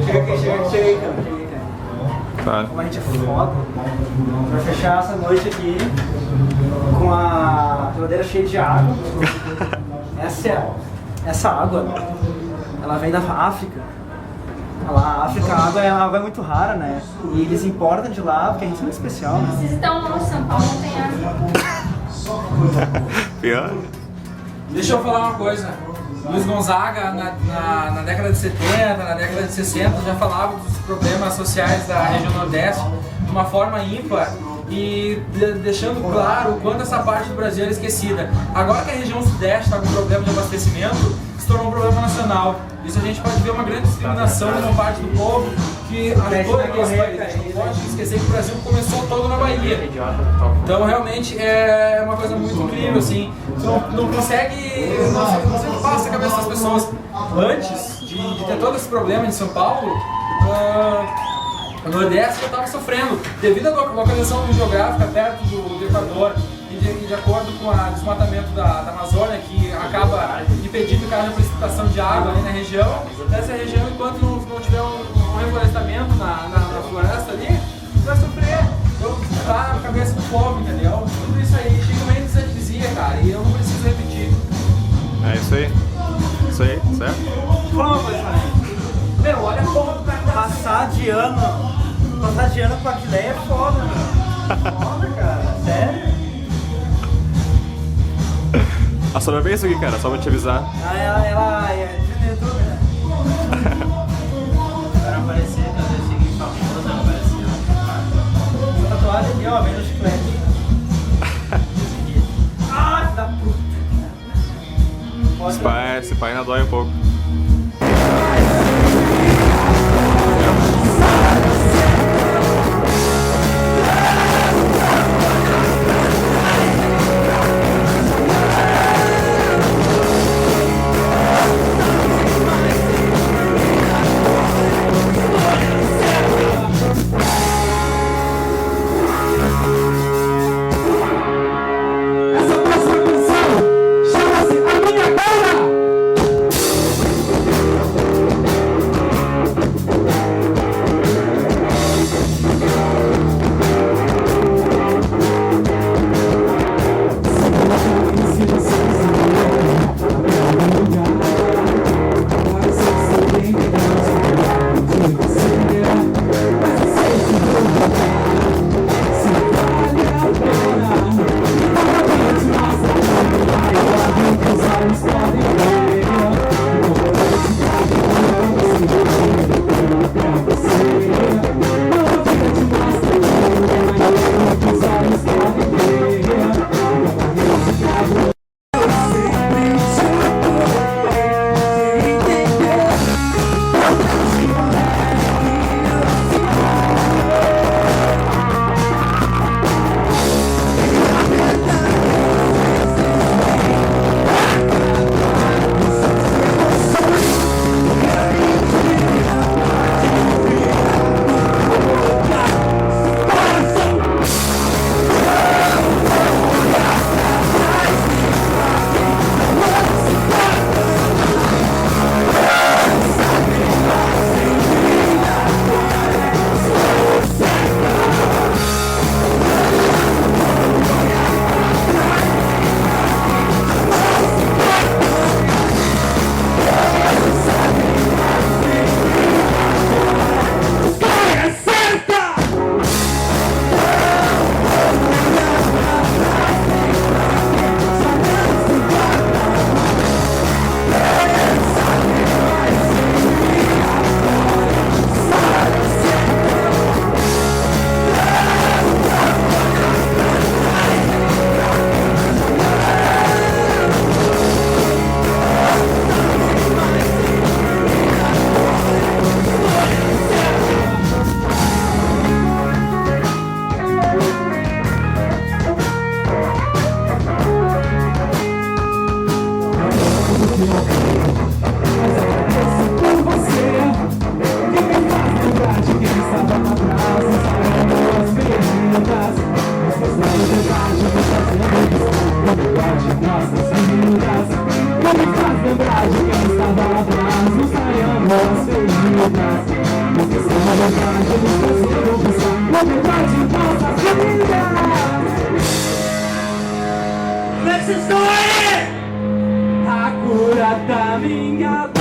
Chega aqui, chega aí, cara. Claro. Como a gente é foda, vai fechar essa noite aqui com a geladeira cheia de água. Essa água, ela vem da África. Lá, a África, a água é muito rara, né? E eles importam de lá porque a gente é muito especial, né? Vocês estão no São Paulo, não tem água. Pior. Deixa eu falar uma coisa. Luiz Gonzaga, na década de 70, na década de 60, já falava dos problemas sociais da região Nordeste de uma forma ímpar e deixando claro o quanto essa parte do Brasil era esquecida. Agora que a região Sudeste está com problema de abastecimento, se tornou um problema nacional. Isso a gente pode ver uma grande discriminação de uma parte do povo que ajudou a nosso país. A gente não pode esquecer que o Brasil começou todo na Bahia. Então realmente é uma coisa muito incrível, assim. Você não consegue, não passa a cabeça das pessoas. Antes de ter todo esse problema em São Paulo, o Nordeste já estava sofrendo devido à localização geográfica perto do Equador. De acordo com o desmatamento da Amazônia, que acaba impedindo cada precipitação de água ali na região, essa região, enquanto não tiver um reflorestamento na floresta ali, vai sofrer. Então, tá na cabeça do povo, entendeu? Tudo isso aí, Chico Mendes já dizia, cara, e eu não preciso repetir. É isso aí. Isso aí, certo? Fala uma coisa também. Meu, olha a porra do cara. Passar de ano com a ideia é foda, meu. Foda, cara. Sério? A Sora vem isso aqui, cara, só pra te avisar. Ela é de YouTube, né? Para aparecer, às vezes chega em famoso, não apareceu. Essa tatuagem aqui, ó, vem no chiclete. Ah, da puta. Esse pai ainda dói um pouco. A cura da minha